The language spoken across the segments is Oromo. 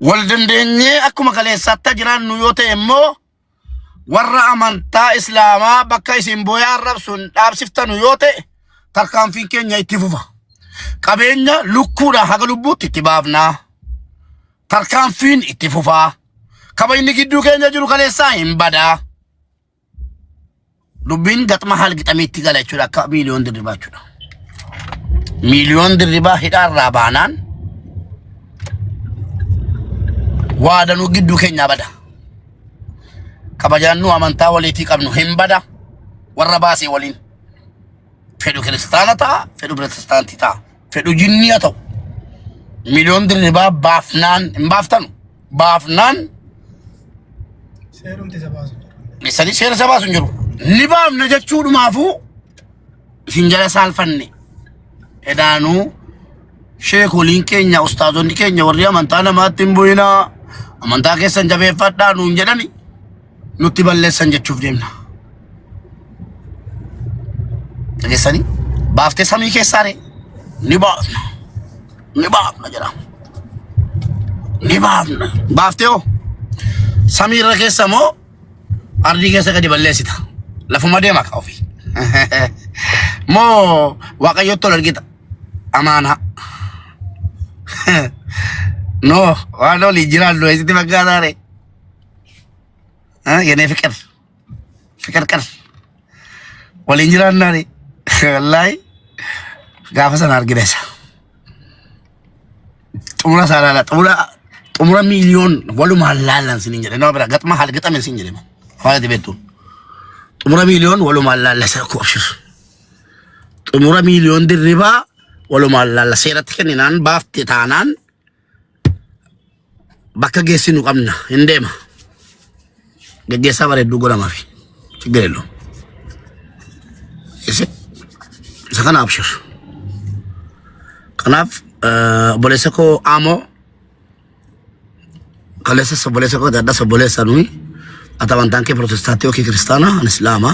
والدندني أكو مكالي ساتا جران نيوتي إمو ورّا أمانتا إسلاما بكا يسنبويا الربسون داب سفتا نيوتي تركان فين كينيا يتفوفا قبينيا لكودا حقلبوت اتبابنا تركان فين اتفوفا قبيني جدو كينيا جلو كالي ساين بدا لبين قط محل قط أميتي قال يچودا كا مليون دربا يچودا مليون دربا هدار رابانان وادنو جدو كينيا بدا kabajanu amanta waliti qabnu himbada warra baasi walin fedu kristana ta fedu protestanti ta fedu jinniya ta million dirba bafnan imbaftanu bafnan serum tisabasu misali ser sabasu njuru libam na jachudu mafu sinjala salfanni edanu sheikh olin kenya ustazon kenya warri amanta na matimbuina amanta kesan jabe fadda nu jedani نتبال لسان جتشوف ديمنا تجسني بافتي سامي كيساري نبابنا جرا نبابنا بافتيو سامي ركيسامو أرضي كيسا كدي بلسيتا لفما ديما كوفي مو واقعيو تولر جيتا أمانها نو وانو لي جران لو يسيتي مكاداري يعني فكر كر والإنجيلان ناري والله قافة نارجلسة تمرا سالا تمرا مليون ولو محلال سنينجري نو برا قط محل قط من سنينجري ما هذا دبيتون تمرا مليون ولو محلال سركو أبشر تمرا مليون دربا ولو محلال سيرت كنينان بافتي تانان بكا جيسينو قمنا هندما gaggeessaa bareedduu godhamaaf chigreello isa kana abshir kanaaf bolesa ko amo kalesa bolesa ko dadda bolesa nui atabantan ke protestanti o ke kristana an islama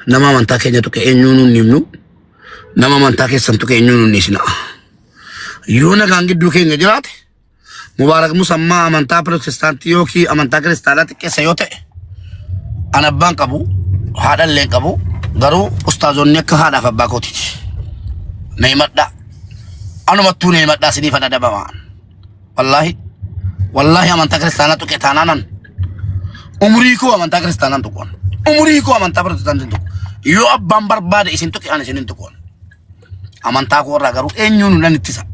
nama manta kenya to ke enyunu nimnu nama manta ke santu ke enyunu nisina yuna gangi duke ngejrat مبارك مسمى أمانتا بروتستانتيو كي أمانتا كريستالات كسيوتة أنا بانك أبو هذا اللي أبو دارو أستاذوني كهذا فباكوتي نيمت دا أنا متو نيمت دا سني فدا دبمان والله أمانتا كريستالات كتانان عمريكو أمانتا كريستالات تكون عمريكو أمانتا بروتستانتيو تكون يو أبام برباد إسين تكي أنا سنين تكون أمانتا كو راغرو إنيون لنتسا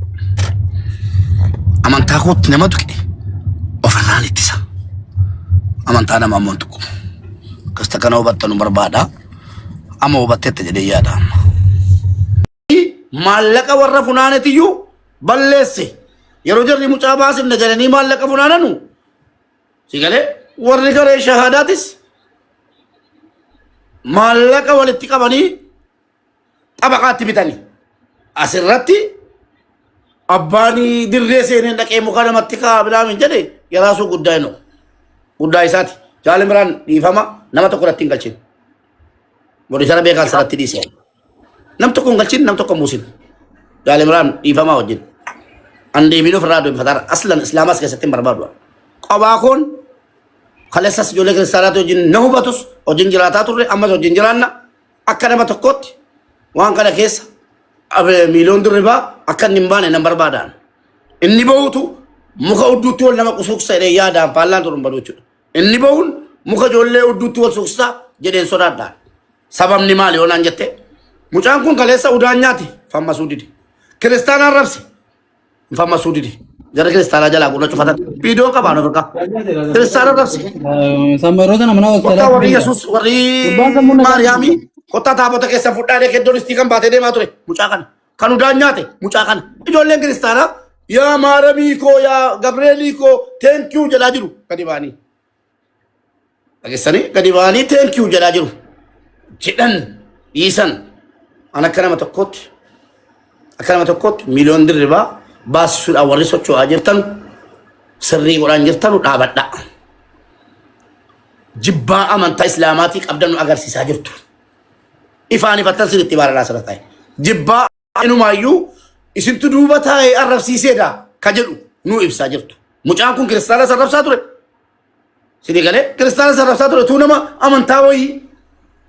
amantaa kootti nama tuqe ofirraan ittisa amantaa nama ammoo tuqu kasta kana hubattanu barbaada amma hubatteetta jedhee yaada maallaqa warra funaanetiyyuu balleesse yeroo jarri mucaa baasifne jedhanii maallaqa funaananu si galee warri garee shahaadaatis maallaqa walitti qabanii xabaqaatti bitanii asirratti أباني درسي إن لك إيه مكالمة تكا بلا من جدي يراسو قداينو قداي ساتي جال مران يفهما نما تقول تينغالشين ورسالة بيكال سرات تديسي نم تكون غالشين نم تكون موسين جال مران يفهما وجين عندي ميلو فرادو بفتار أصلا إسلامس كسيتم بربادوا أباكون خلص جولك رسالة وجين نهوباتوس وجين جلاتات وري أما وجين جلانا أكنا تكوت وان كذا كيس أبى مليون دربا أكن نمبانة نمبر بادان إني بقولتو مخا أدوتو ولا ما كسوك سيري يادا بالان تورم بدوچو إني بقول مخا جولة أدوتو ولا سوكسا جدين سورات دا سبب نمالي ولان جته مجان كون كليسا udanyati فما سودي كريستانا ربسي فما سودي جرى كريستانا جلا كونا شوفتا فيديو كبانو بركا كريستانا ربسي سامرودا نمنا وكتا وري يسوس وري ماريامي kota taabota keessa fudhaadhee keddoon istiikan baatee deemaa ture mucaa kana kan udaan nyaate mucaa kana ijoolleen kiristaanaa yaa maaramii koo yaa gabreelii koo teenkiyuu jedhaa jiru gadi baanii dhageessanii gadi baanii teenkiyuu jedhaa jiru jedhan dhiisan an akka nama tokkootti miliyoon dirribaa baasisuudhaan warri socho'aa jirtan sirrii godhaan jirtanu dhaabadha jibbaa amantaa islaamaatii qabdan nu agarsiisaa jirtu إفاني فتنسل اتبار الله سرطاي جبا إنو مايو إسنتو دوبا تاي أرف سيسيدا كجلو نو إبسا جرتو مجان كون كريستانا سرب ساتوري سيدي قال كريستانا سرب ساتوري تو نما أمنتاوي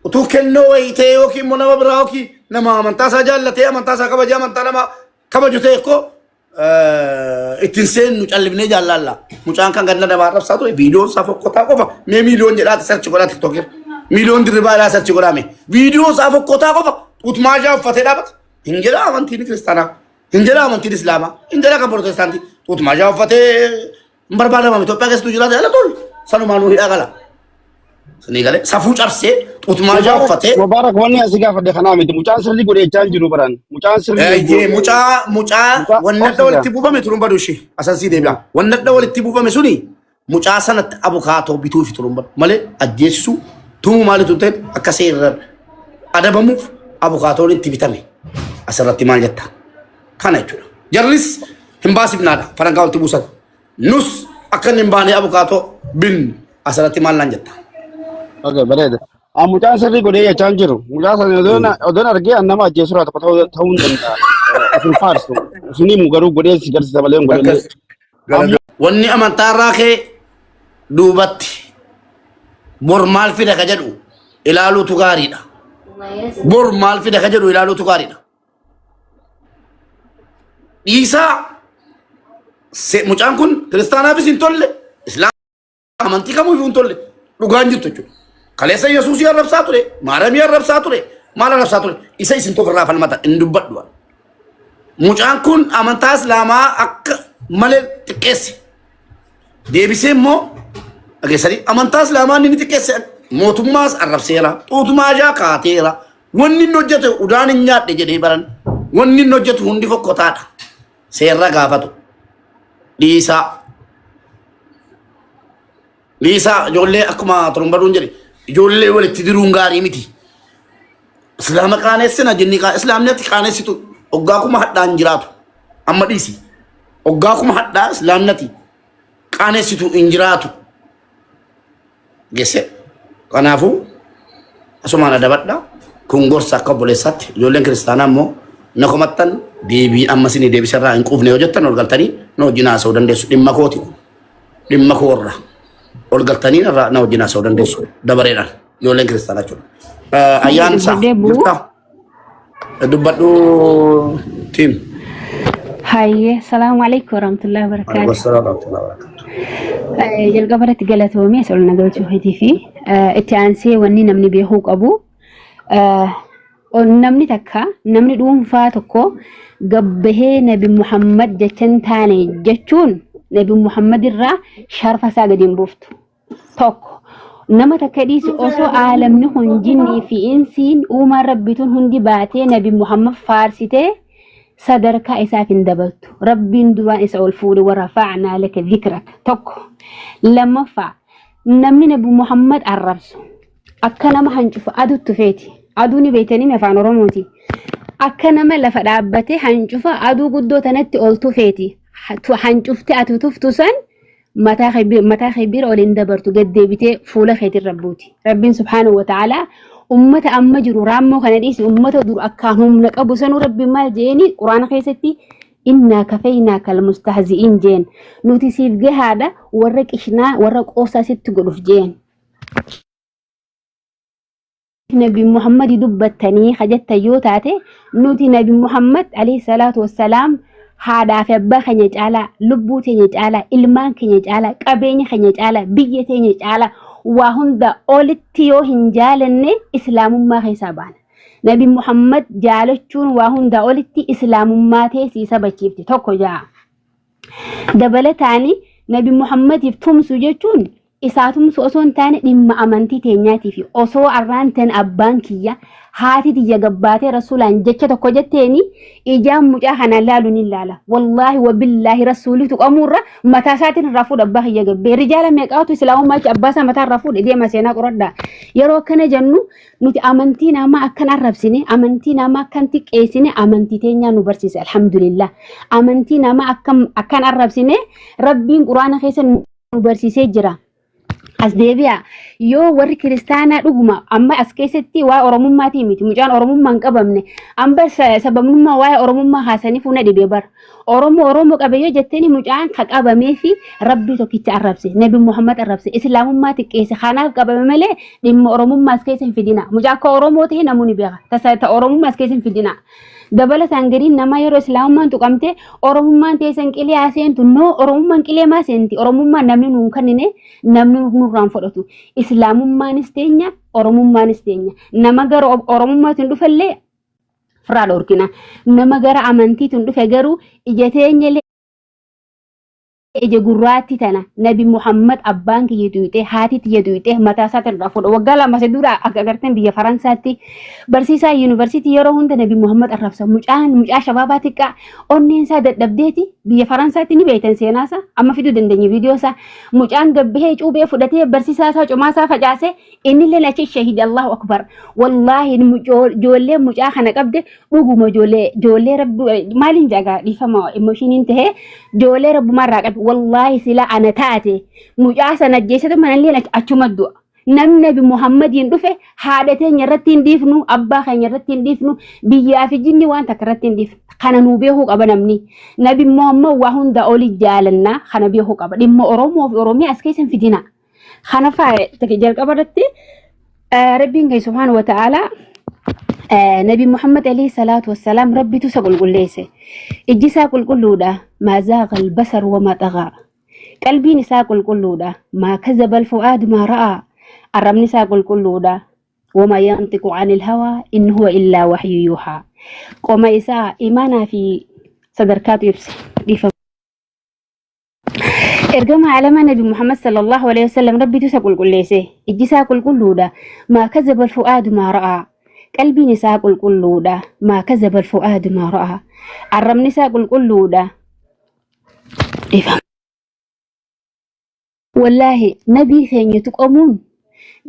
وتو كنوي تيوكي منما براوكي نما أمنتاسا جالتي أمنتاسا كبجا أمنتا نما كبجو تيكو اتنسين نجالبني جالالا مجان كان قدنا نما رب ساتوري فيديو سافو كوتا كوفا مي مليون جلات سرچ كولا تيك توكر مليون دربا لا سرچ كولا مي فيديو سافو كوتا كوفا وتماجا فتدابت هنجرا أمنتي كريستانا هنجرا أمنتي الإسلام هنجرا كبروتستانتي وتماجا فتة بربادا ما متوقع كيس تجلا ده لا تقول سانو مالوري أغلا سني قال سافوش أرسل وتماجا فتة مبارك واني أسيقا فدي خنامي مجان سرلي قولي جان جنو بران مجان سرلي إيه مجا وندا دول تبوبا مترومبا دوشي أساسي دبلا وندا دول تبوبا مسوني مجا سنة أبو خاتو بيتو في ترومبا ماله أجيسو توم ماله توتة أكسير ada bamuf abukaatoon itti bitame asirratti maal jetta kana jechuudha jarris hin baasifnaadha farankaa walitti buusan nus akka hin baane abukaatoo bin asirratti maal naan jetta okay bareeda mucaan sirrii godhee jechaan jiru mucaa sana odoon argee nama ajjeessuraa tokko ta'uu hin danda'a asin faarsu isinii mu garuu godhee si garsiisa malee hin godhee wanni amantaarraa kee duubatti bor maal fida ka jedhu ilaaluutu gaariidha bor maal fida ka jedhu ilaaluutu gaariidha dhiisaa mucaan kun kiristaanaafis hin tolle islaama amantii kamuu hin tolle dhugaan jirtu jechuudha kaleessa yesuusii arrabsaa ture maaramii arrabsaa ture maal arrabsaa ture isa isin tokkorraa falmata hin dubbadhu mucaan kun amantaa islaamaa akka malee xiqqeesse deebisee immoo dhageessanii amantaa islaamaa inni xiqqeesse mootummaas arrabseera xuutumaa jaa kaateera wanni inni hojjetu udaan hin nyaadhe jedhee baran wanni inni hojjetu hundi fokkotaadha seerra gaafatu dhiisaa ijoollee akkuma torombaduun jedhe ijoollee walitti diruun gaarii miti islaama qaaneessina jenni islaamni ati qaaneessitu oggaa kuma hadhaan jiraatu amma dhiisi oggaa kuma hadhaa islaamni ati qaaneessitu hin jiraatu gesse kanaafuu asumaan adabadha kun gorsa akka obboleessaatti ijoolleen kiristaanaa immoo na komattan deebii ammas ni deebisarraa hin quufne yoo jettan ol galtanii na wajjin haasa'uu dandeessu dhimma kooti kun dhimma koorra ol galtanii irraa na wajjin haasa'uu dandeessu dabareedhaan ijoolleen kiristaanaa jechuudha ayyaan isaa jirta dubbadhu tiim Haye, assalamualaikum warahmatullahi wabarakatuh. Wassalamu warahmatullahi wabarakatuh. Jalqabarratti galatoomee sol nagalchuu hitiifi itti aansee wanni namni beekuu qabu namni takka namni dhuunfaa tokko gabbahee Nabi Muhammad jechan taane jechuun Nabi Muhammad irraa sharfa isaa gadi hin buuftu. Tokko nama takka dhiisi osoo aalamni kun jinnii fi insiin uumaan rabbituun hundi baatee Nabi Muhammad faarsitee sadarkaa isaaf hin dabaltu rabbiin duraan isa ol fuudhe warafa'naa laka dhikrak tokko lammaffaa namni Nabi Muhammad arrabsu akka nama hancufa aduutti feeti aduuni beeytanii afaan oromooti akka nama lafa dhaabbatee hancufa aduu guddoo tanatti ol tufeeti hancufte ati tuftu san mataa khaybiira ol hin dabartu gaddeebitee fuula keetiin rabbuuti rabbiin subhaanahu wa ta'aalaa ummata amma jiru raammoo kana dhiisi ummata dur akkaan humna qabu sanuu rabbi maal jeeni quraana keessatti inna kafayna kal mustahzi'in jeen nuti siif gahaadha warra qishnaa warra qoosaa sitti godhuuf jeen Nabi Muhammad dubbattanii hajjatta yoo taate nuti Nabi Muhammad alayhi salaatu wassalaam haadhaa fi abbaa keenya caalaa lubbuu teenya caalaa ilmaan keenya caalaa qabeenya keenya caalaa biyya teenya caalaa waa hunda olitti yoo hin jaalanne islaamummaa keessaa baana. Nabi Muhammad jaalachuun waa hunda olitti islaamummaa teessii sabachiifti tokko jaa. Dabalataani Nabi Muhammadiif tumsu jechuun isaa tumsu osoo hin taane dhimma amantii teenyaatii fi osoo arraantan abbaan kiyya haati tiyya gabbaatee rasuulaan jecha tokko jetteeni ijaan mucaa kana laaluun hin laala. Wallaahi wabillaahi rasuulii tuqamuurra mataa isaatiin irraa fuudha abbaa kiyya gabbee. Rijaala meeqaatu islaamummaa abbaa isaa mataa irraa fuudhe deema seenaa qoradhaa. Yeroo akkana jennu nuti amantii namaa akkan arrabsine amantii namaa akkan xiqqeessine amantii teenyaa nu barsiise alhamdulillah. Amantii namaa akkan arrabsine rabbiin quraana keessa nu barsiisee jira. As deebi'a yoo warri kiristaanaa dhuguma amma as keessatti waa oromummaati miti mucaan oromummaa hin qabamne amma sababnummaa waa oromummaa haasanii fuuna dhibee bar Oromoo qabeeyyo jetteni mucaan qabamee fi rabbi tokkicha arrabse nabi Muhammad arrabse islaamummaa xiqqeesse kanaaf qabame malee dhimma oromummaas keessa hin fidina mucaa akka oromoo ta'e namoonni beeka tasaata oromummaas keessa hin fidina dabala sangariin nama yeroo islaamummaan tuqamte oromummaan teessan qilee aseentu no oromummaan qilee maa seenti oromummaan namni nuun kannine namni nurraan fudhatu islaamummaanis teenya oromummaanis teenya nama gara oromummaatiin dhufallee Frado orkina nama gara amantiitiin dhufe garuu ija teenye ija gurraatti tana nabi Muhammad abbaan kiyya du'ite haati tiyya du'ite mataa isaatiin rafuudha waggaa lama dura akka agartan biyya Faransaatti barsiisaa yuunivarsiitii yeroo hunda nabi Muhammad arrabsa mucaa shabaabaa xiqqaa onneen isaa dadhabdeeti biyya Faransaatti ni beektan seenaasa amma fiduu dandeenya viidiyoosaa mucaan gabbahee cuubee fudhatee barsiisaa isaa cumaa isaa facaase inni illee achi shahidi Allahu akbar wallaahi ijoollee mucaa kana qabde dhuguma ijoollee rabbi maaliin jagaa dhiifama emoshiniin tahee ijoollee rabbumarraa qabe والله سلا أنا تاتي مجاسة نجيسة من اللي أشوم الدواء نبي محمد يندفع حادثين يرتين ديفنو أبا خين يرتين ديفنو بيا في جني وان تكرتين ديف خنا نوبيه قبل نمني نبي محمد وهون دا أولي جالنا خنا بيه قبل إما أرومو في أرومي أسكيسن في دينا خنا فا تكجل قبل تي ربي سبحانه وتعالى نبي محمد عليه الصلاة والسلام ربي تسقل قل ليس إجسا قل قلودا ما زاغ البصر وما طغى قلبي نساقل قلودا ما كذب الفؤاد ما رأى الرب نساقل قلودا وما ينطق عن الهوى إن هو إلا وحي يوحى وما إساء إيمانا في صدركات يبسي إرجم على ما نبي محمد صلى الله عليه وسلم ربي تسقل قل ليس إجسا قل قلودا ما كذب الفؤاد ما رأى قلبي نساق القلودة ما كذب الفؤاد ما رأى الرم نساق القلودة والله نبي ثاني تقومون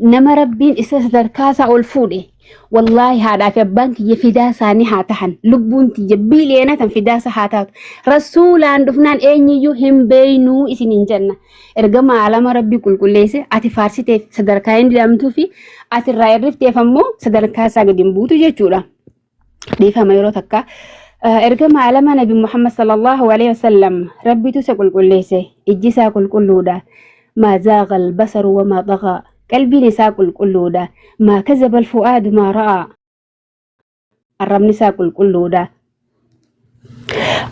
نما ربين استثدر كاسا والفودي والله هذا في البنك يفدا ساني هاتهن لبون تجبي لينا تنفدا سهاتات رسول عند فنان أني يهم بينو إسنين جنة إرجع على ما ربي كل ليس أتي فارسي تصدر كاين دام توفي أتي رايرف تفهمو صدر كاسا قديم بوتو جتورا ديفهم يرو تكا إرجع على ما نبي محمد صلى الله عليه وسلم ربي تسقل كل ليس إجسا كل لودا ما زاغ البصر وما طغى قلبي نساق القلودة ما كذب الفؤاد ما رأى الرب نساق القلودة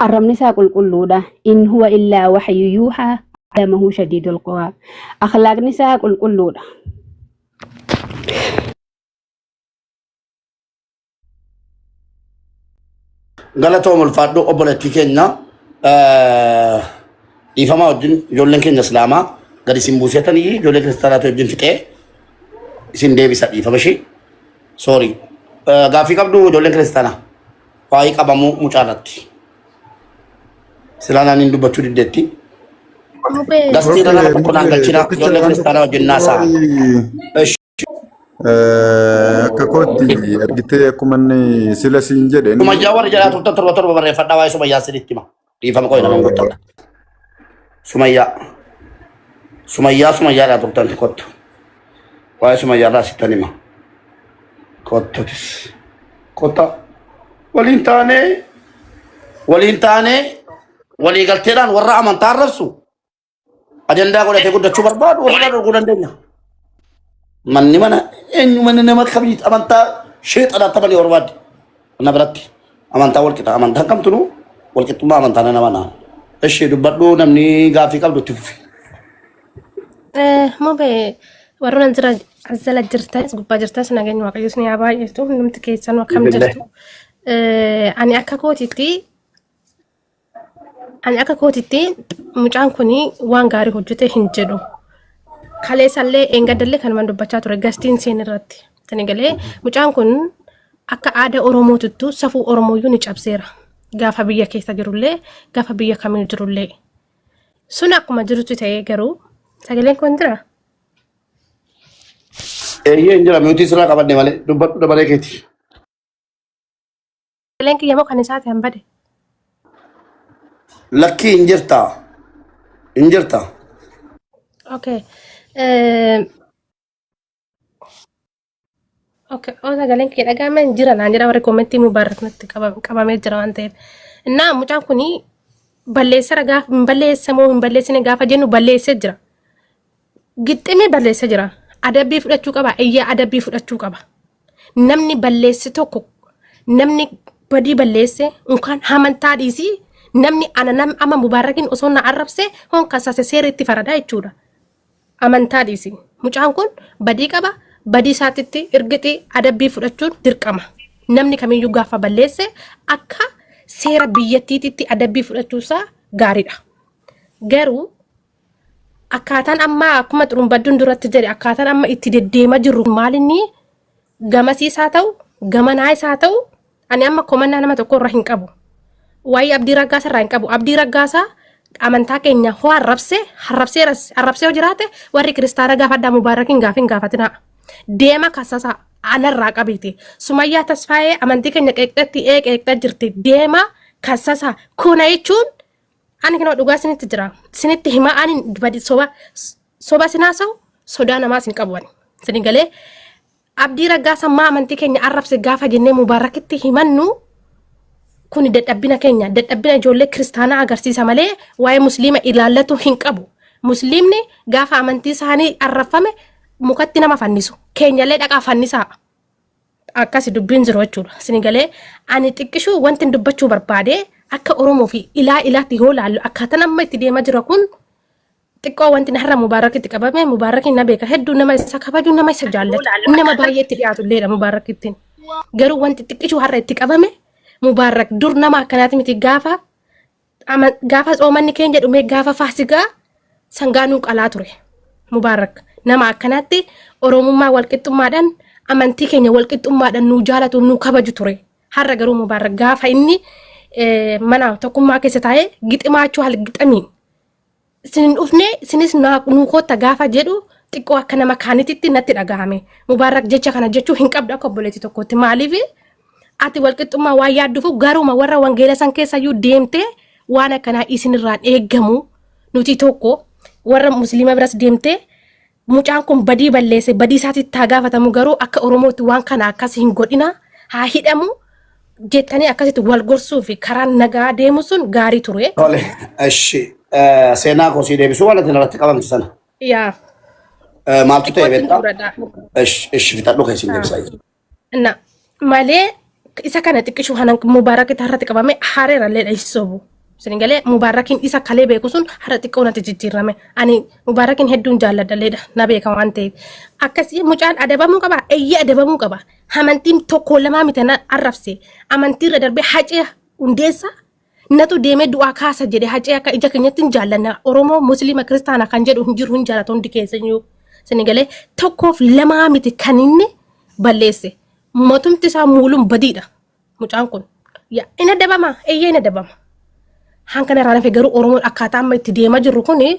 الرب نساق القلودة إن هو إلا وحي يوحى علمه شديد القوى أخلاق نساق القلودة غلطهم الفادو أبولتي كنا إفما ودين جولن كنا سلاما غادي سيمبوسيتاني جولن كريستالات ودين فيكي isin deebisa dhiifamashi sorry gaafii qabdu ijoolleen kiristaanaa waa'ee qabamuu mucaalatti silaanaan hin dubbachuu diddeetti gastii irra nama tokko naan galchina ijoolleen kiristaanaa wajjin naasaa akka kootti argitee akkuma inni sila siin jedhe sumayyaa warri jedhaa turtan torba barreeffadhaa waa'ee sumayyaa sinitti hima dhiifama qo'e nama guuttadha sumayyaadhaa turtan kottu waa'ee sumayyaadhaa sittan hima kottutis kotta waliin taanee walii galteedhaan warra amantaa arrabsu ajandaa godhatee guddachuu barbaadu warra dhorkuu dandeenya manni mana eenyu manni nama kamiit amantaa sheexanaa tapanii barbaadde na biratti amantaa walqixa amantaan kamtunu walqixxummaa amantaa nama naa ishee dubbadhu namni gaafii qabdu itti fufi Mobe warroon azala jirtas gubbaa jirtas nageenya waaqayyoos ni haa baay'eetu hundumti keessan akkam jirtu ani akka kootitti mucaan kuni waan gaarii hojjete hin jedhu kaleessallee eengadallee kanumaan dubbachaa ture gastiin seen irratti tani galee mucaan kun akka aadaa oromootitti safuu oromooyyuu ni cabseera gaafa biyya keessa jirullee gaafa biyya kamii jirullee sun akkuma jirutti ta'ee garuu sagaleen kun jira injira miutii sirraa qabadne malee dubbadhu dabalee keeti sagaleen kiyyamoo kan isaati hambade lakkii injirta okay okay sagaleen kiyya dhagaamee jira naan jedha warri koomentii mubaarrak natti qabamee jira waan ta'eef innaa mucaan kuni balleessara gaafa hin balleessa moo hin balleessine gaafa jennu balleessee jira. Gixximee balleessee jira. Adabbii fudhachuu qaba. Iyyaa adabbii fudhachuu qaba. Namni balleesse tokko namni badii balleesse unkaan amantaa dhiisii namni amma Mubaarakiin osoo na arrabse hon kasase seeritti faradaa jechuudha. Amantaa dhiisii. Mucaan kun badii qaba. Badii isaatitti ergixii adabbii fudhachuun dirqama. Namni kamiyyuu gaafa balleesse akka seera biyyattiitti adabbii fudhachuusaa gaariidha. Garuu akkaataan amma akkuma xurumbadduun duratti jedhe akkaataan amma itti deddeema jirru maalinni gamasiisaa ta'u gamanaa isaa ta'u ani amma komannaa nama tokko irra hin qabu. Waa'ee Abdii Raggaasaa irraa hin qabu. Abdii Raggaasaa amantaa keenya hoo arrabsee yoo jiraate warri kiristaana gaafadhaa Mubaarakiin gaafa hin gaafatinaa. Deema kasasaa anarraa qabeete. Sumayyaa Tasfaayee amantii keenya qeeqxaa jirti. Deema kasasaa kuna jechuun ani kana dhugaa sinitti jira. Sinitti himaa ani badi soba sinaasa'u sodaa namaas hin qabu. Sini galee Abdii Raggaasaa maa amantii keenya arrabse gaafa jennee Mubaarakitti himannu kun dadhabbina keenya dadhabbina ijoollee kiristaanaa agarsiisa malee waa'ee musliima ilaallatu hin qabu. Musliimni gaafa amantii isaanii arrafame mukatti nama fannisu. Keenyallee dhaqaa fannisaa. Akkasi dubbiin jiru jechuudha. Sini galee ani xiqqishuu wanti dubbachuu barbaade akka Oromoo fi ilaatti yoo laallu akkaataan amma itti deemaa jira kun xiqqoo wanti har'a Mubaarakitti qabame Mubaarakiin na beeka hedduu nama isa kabaju nama isa jaallatu nama baay'ee itti dhiyaatu illee Mubaarakittiin. Garuu wanti xiqqishuu har'a itti qabame Mubaarak dur nama akkanaati miti gaafa soomanni keenya dhumee gaafa Faasigaa sangaanuu qalaa ture. Mubaarak nama akkanaatti Oromummaa walqixxummaadhaan amantii keenya walqixxummaadhaan nu jaalatu nu kabaju ture. Har'a garuu Mubaarak gaafa inni mana tokkummaa keessa taa'ee giximaachuu haala gixamiin sinin dhufne sinis nu kotta gaafa jedhu xiqqoo akka nama kaanititti natti dhagahame. Mubaarak jecha kana jechuu hin qabdu akka obboleetti tokkotti maaliif ati walqixxummaa waan yaadduuf garuma warra wangeela san keessayyuu deemtee waan akkanaa isinirraan eeggamu nuti tokko warra musliima biras deemtee mucaan kun badii balleesse badii isaatitti haa gaafatamu garuu akka Oromootti waan kana akkas hin godhina haa hidhamu jettanii akkasitti wal gorsuu fi karaan nagaa deemu sun gaarii ture. Tole, eshi seenaa kosii deebisuu waan ati irratti qabamte sana. Yaa. Maaltu ta'e beektaa? Eshi fitadhu keessin deebisaa jiru. Na malee isa kana xiqqishuu hanan Mubaarakitti har'atti qabame haareerallee dhahisobu. Sinigalee Mubaarakiin isa kalee beeku sun har'a xiqqoo natti jijjiirame. Ani Mubaarakiin hedduun jaalladhalleedha na beeka waan ta'eef. Akkasii mucaan adabamuu qaba. Eeyyee adabamuu qaba. Amantiin tokko lamaa miti na arrabse. Amantiirra darbee hacee hundeessa natu deemee du'aa kaasa jedhe hacee akka ija keenyatti hin jaallanna. Oromoo Musliima Kiristaanaa kan jedhu hin jiru hin jaallatu hundi keessanyuu. Sinigalee tokkoof lamaa miti kan inni balleesse. Mootumti isaa muuluun badiidha. Mucaan kun. Inni adabama. Eeyyee inni adabama. Hankana irraa nafe garuu Oromoon akkaataa amma itti deemaa jirru kuni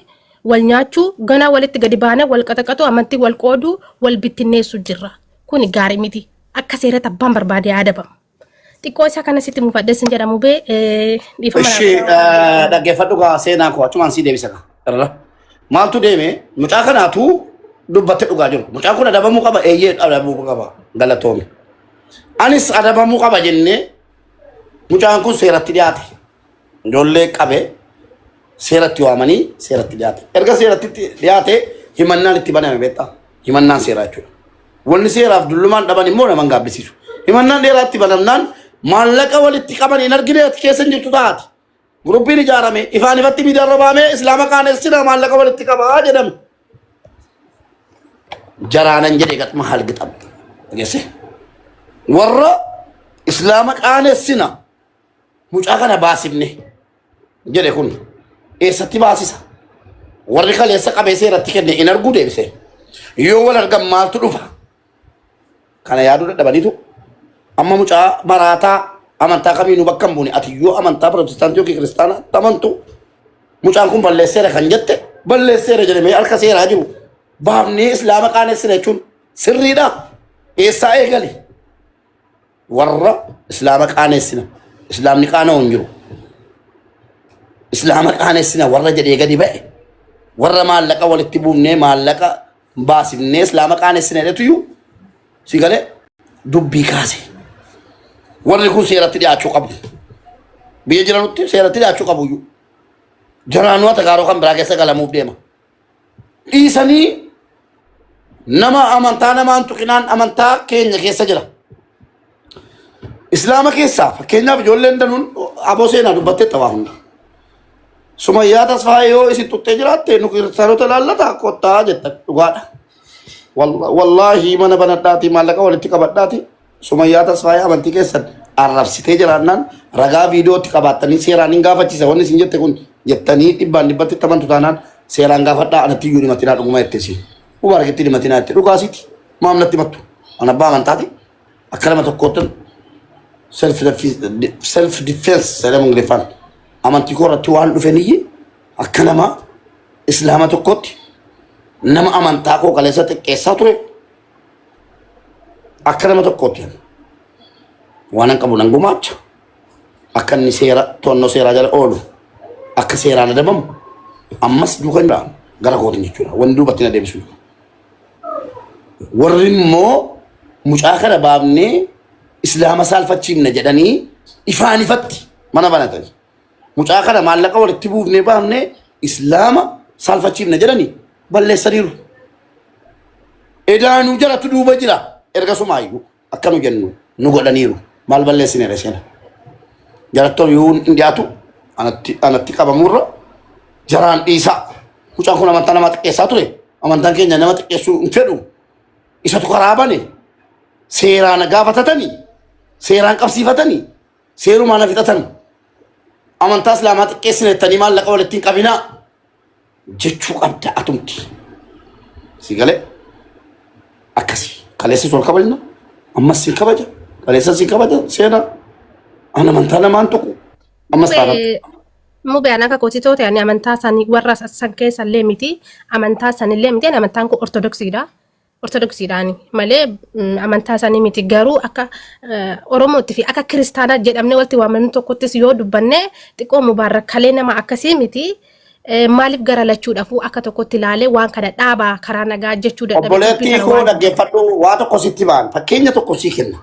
wal nyaachuu ganaa walitti gadi baanee wal qaxaqatu amantii wal qooduu wal bittinneessu jirra. Kuni gaarii miti. Akka seerata abbaan barbaade adabamu. Xiqqoo isaa kana sitti mufaddeessin jedhamu bee dhiifama. Eshi dhaggeeffadhu gaa seenaa koo achumaan sii deebisa irra. Maaltu deeme mucaa kanaatu dubbatte dhugaa jiru. Mucaan kun adabamuu qaba eeyyee adabamuu qaba galatoome. Anis adabamuu qaba jennee mucaan kun seeratti dhiyaate. Ijoollee qabe seeratti waamanii seeratti dhiyaate. Erga seeratti dhiyaate himannaan itti baname beektaa? Himannaan seeraa jechuudha. Wanni seeraaf dullumaan dhaban immoo nama gaabbisiisu. Himannaan dheeraatti banamnaan maallaqa walitti qaban hin argine ati keessa hin jirtu taati. Guruppiin ijaarame ifaan ifatti miidiyaarra baamee islaama qaaneessina maallaqa walitti qabaa jedhame. Jaraanan jedhee gadhuma haal gixam. Dhageesse. Warra islaama qaaneessina mucaa kana baasifne jedhe kun eessatti baasisa. Warri kaleessa qabee seeratti kenne hin arguu deebise. Yoo wal argan maaltu dhufa? Kana yaaduu dadhabaniitu amma mucaa maraataa amantaa kamiinuu bakka hin buune ati yoo amantaa Pirotestaantii yookiin Kiristaanaa amantu mucaan kun balleesseera kan jette balleesseera jedhamee harka seeraa jiru baafnee islaama qaaneessina jechuun sirriidha. Eessaa eegali? Warra islaama qaaneessina islaamni qaana'u hin jiru. Islaama qaaneessina warra jedhee gadi ba'e warra maallaqa walitti buufnee maallaqa baasifnee islaama qaaneessina jedhetuyyuu si galee dubbii kaase. Warri kun seeratti dhiyaachuu qabu. Biyya jiranutti seeratti dhiyaachuu qabuyyuu. jaraanuu tagaaroo kan biraa keessa galamuuf deema dhiisanii nama amantaa namaan tuqinaan amantaa keenya keessa jira islaama keessaa fakkeenyaaf ijoolleen danuun aboo seenaa dubbattee xabaa hunda sumayyaa tasfaa yoo isin tuttee jiraatte nu kiristaanota laallata kottaa jetta dhugaadha wallaahi mana banadhaati maallaqa walitti qabadhaati sumayyaa tasfaa amantii keessan arrabsitee jiraannaan ragaa viidiyootti qabaattanii seeraan hin gaafachiisa wanni isin jette kun jettanii dhibbaan dhibbatti tamantu taanaan seeraan gaafadhaa anatti iyyuu dhimatinaa dhuguma jetteesi ubarakitti dhimatinaa jette dhugaasiiti maamnatti mattu an abbaa amantaati akka nama tokkoottan self defense jedhamu ingiliffaan amantii koo irratti waan dhufeniyyi akka nama islaama tokkotti nama amantaa koo kaleessa xiqqeessaa ture akka nama tokkotti waan an qabu nan gumaacha akka inni seera to'annoo seeraa jala oolu akka seeraan adabamu ammas duukan dhaan gara kootin jechuudha wanni duubatti na deebisu warri immoo mucaa kana baafnee islaama saalfachiifna jedhanii ifaan ifatti mana banatanii mucaa kana maallaqa walitti buufnee baafnee islaama saalfachiifna jedhanii balleessaniiru edaanuu jalatti duuba jira erga sumaayyuu akka nu jennu nu godhaniiru maal balleessineera isheen jalattoon yoo hin dhiyaatu anatti qabamurra jaraan dhiisaa mucaan kun amantaa nama xiqqeessaa ture amantaan keenya nama xiqqeessuu hin fedhu isatu karaa bane seeraan gaafatatanii seeraan qabsiifatanii seerumaan fixatan amantaa islaamaa xiqqeessina jettanii maallaqa walitti hin qabinaa jechuu qabda atumti si galee akkasii kaleessis ol kabajna ammas sin kabaja kaleessas sin kabaja seenaa an amantaa namaan tuqu ammas taanatu Mube anaka kotito te ani amantaa sani warra san keessa illee miti amantaa sani illee miti amantaan kun ortodoksiidha ortodoksiidhaani malee amantaa sani miti garuu akka oromootti fi akka kiristaanaa jedhamne walti waamamni tokkottis yoo dubbanne xiqqoo mubaarak kalee nama akkasii miti maaliif gara lachuudhaafuu akka tokkotti ilaalee waan kana dhaabaa karaa nagaa jechuu dadhabe obboleettii koo dhaggeeffadhu waa tokko sitti baan fakkeenya tokko sii kenna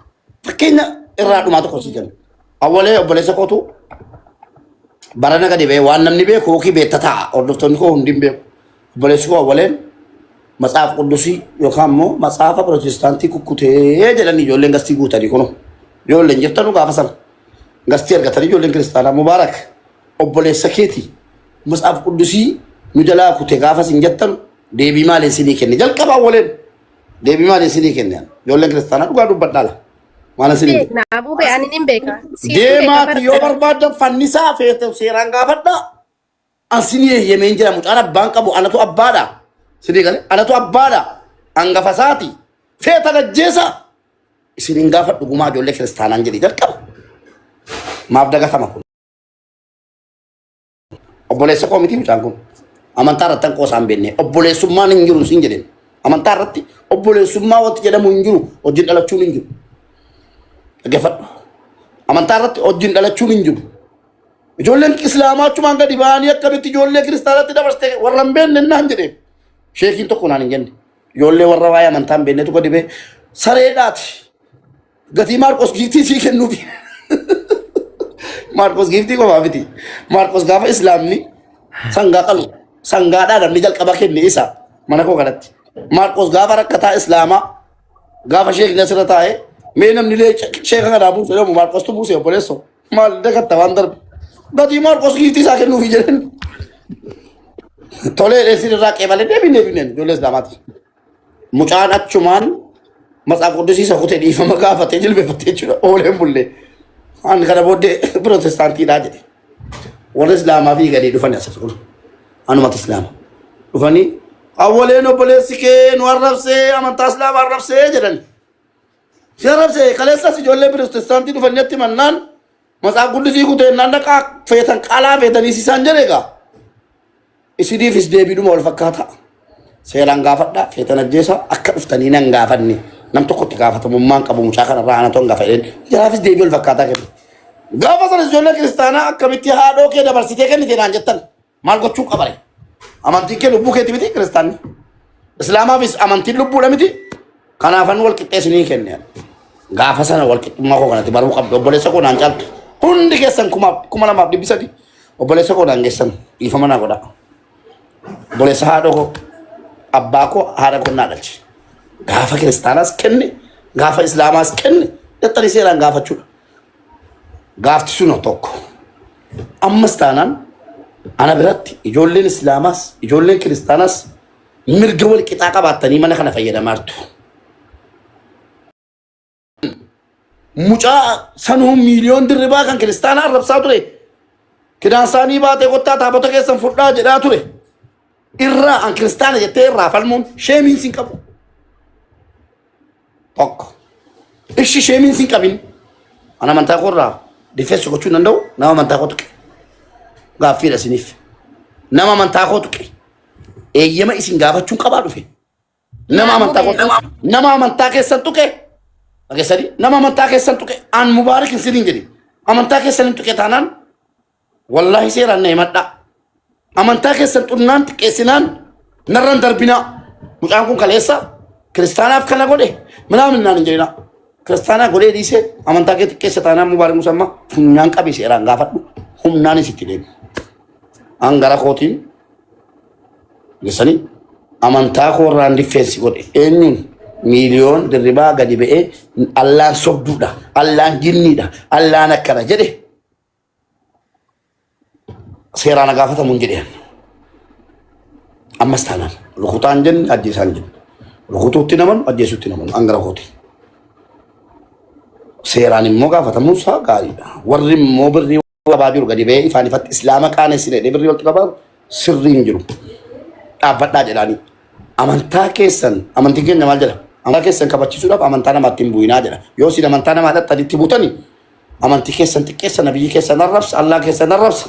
fakkeenya irraa dhumaa tokko sii kenna awwalee obboleessa kootu barana gadi bee waan namni beeku yookiin beekta ta'a hordoftoonni koo hundi hin beeku obboleessi koo awwaleen matsaaf quddusii yookaan immoo matsaafa pirotestaantii kukkutee jedhanii ijoolleen gastii guutanii kuno ijoolleen jirtanu gaafa sana gastii argatanii ijoolleen kiristaanaa mubaarak obboleessa keeti matsaaf quddusii nu jalaa kute gaafa sin jettanu deebii maaliin sinii kenne jalqaba awwaleen deebii maaliin sinii kenne ijoolleen kiristaanaa dhugaa dubbadhaala mana sinii Naabu be ani nin beeka. deemaati yoo barbaadan fannisaa feete seeraan gaafadha asini yemen jira mucaan abbaan qabu anatu abbaadha sidii gale anatu abbaadha hangafa isaati feeta gajjeesa isinin gaafadhu gumaa ijoollee kiristaanaan jedhi jalqaba maaf dagatama kun obboleessa koo miti mucaan kun amantaa irratti hanqoo isaan beenne obboleessummaan hin jiru siin jedhen amantaa irratti obboleessummaa wanti jedhamu hin jiru hojiin dhalachuun hin jiru dhaggeeffadhu amantaa irratti hojiin dhalachuun hin jiru ijoolleen islaamaa achumaan gadi ba'anii akkamitti ijoollee kiristaanatti dabarsite warra hin beenne naan jedhe sheekiin tokko naan hin jenne ijoollee warra waa'ee amantaa hin beenne tokko dibee sareedhaati gatii maarqos giiftii sii kennuufi maarqos giiftii qofaa miti maarqos gaafa islaamni sangaa qalu sangaadhaa namni jalqaba kenne isa mana koo kanatti maarqos gaafa rakkataa islaamaa gaafa sheekni asirra taa'ee mee namni lee sheeka kanaa buusu jedhamu maarqostu buuse obboleesso maal dagatta waan darbe gatii maarqos giiftii isaa kennuufi jedhan tolee dheessin irraa qeebalee deebineen ijoollee islaamaati mucaan achumaan matsaaf quddisiisa kutee dhiifama gaafatee jilbeeffatee jechuudha ooleen bullee an kana booddee pirotestaantiidhaa jedhe warra islaamaa fi gadii dhufanii asas kun anumata islaama dhufanii awwaleen obboleessi kee nu arrabsee amantaa islaamaa arrabsee jedhan si arrabsee kaleessas ijoollee pirotestaantii dhufanii atti mannaan matsaaf quddisii kutee naan dhaqaa feetan qaalaa feetanii isaan jedheegaa isiniifis deebiidhuma wal fakkaata seeraan gaafadhaa feetan ajjeesa akka dhuftanii nan gaafanne nam tokkotti gaafatamummaan qabu mucaa kanarraa ana toon gaafa jedheen jaraafis deebii wal fakkaataa kennu gaafa sanas ijoollee kiristaanaa akkamitti haadhoo kee dabarsitee kennite naan jettan maal gochuu qabare amantiin kee lubbuu keeti miti kiristaanni islaamaafis amantiin lubbuudha miti kanaafan wal qixxeessinii kenne gaafa sana wal qixxummaa koo kanatti baruu qabdu obboleessa koo naan caaltu hundi keessan kuma lamaaf dhibbi sadi obboleessa koo daangessan dhiifama naa godha. Obboleessa haadha koo abbaa koo haadha koo naa dhalche. Gaafa kiristaanaas kenne gaafa islaamaas kenne dhaxxanii seeraan gaafachuudha. Gaafti sun tokko. Ammas taanaan ana biratti ijoolleen islaamaas ijoolleen kiristaanaas mirga wal qixaa qabaatanii mana kana fayyadamaa jirtu. Mucaa sanuu miiliyoon dirribaa kan kiristaanaa arrabsaa ture. Kidaan isaanii baatee kottaa taabota keessan fudhaa jedhaa ture. Irraa an kiristaana jettee irraa falmuun sheemiin sin qabu. Tokko. Ishi sheemiin sin qabin. Ana amantaa koorraa difeessu gochuu danda'u nama amantaa koo tuqe. Gaaffiidha isiniif. Nama amantaa koo tuqe. Eeyyama isin gaafachuun qabaa dhufe. Nama amantaa koo tuqe. Nama amantaa keessan tuqe. Ageessani nama amantaa keessan tuqe an mubaarak hin siniin jedhi. Amantaa keessan hin tuqe taanaan wallahi seeraan na himadha. Amantaa keessan xunnaan xiqqeessinaan narraan darbinaa. Mucaan kun kaleessa kiristaanaaf kana godhe minaamin naan hin jedhina. Kiristaanaa godhee dhiisee amantaa kee xiqqeessa taanaan mubaarak musammaa funyaan qabee seeraan gaafadhu humnaan isitti deemu. An gara kootiin ageessani amantaa koorraan difeensi godhe eenyuun miiliyoon dirribaa gadi ba'ee Allaan sobduudha, Allaan jinniidha, Allaan akkana jedhe seeraan gaafatamuun jedheen. Ammas taanaan rukutaan jenne ajjeesaan jenne. Rukutuutti namanu ajjeesuutti namanu angara kooti. Seeraan immoo gaafatamuun isaa gaariidha. Warri immoo birrii qabaa jiru gadi ba'ee ifaan ifatti islaama qaanessine birrii walitti qabaa sirriin jiru. Dhaabbadhaa jedhaanii. Amantaa keessan amantiin keenya maal jedha? Amantaa keessan kabachiisuudhaaf amantaa namaatti hin bu'inaa jedha. Yoo isin amantaa namaa dhaxxanitti buutanii amantii keessan xiqqeessa nabiyyi keessan arrabsa Allah keessan arrabsa.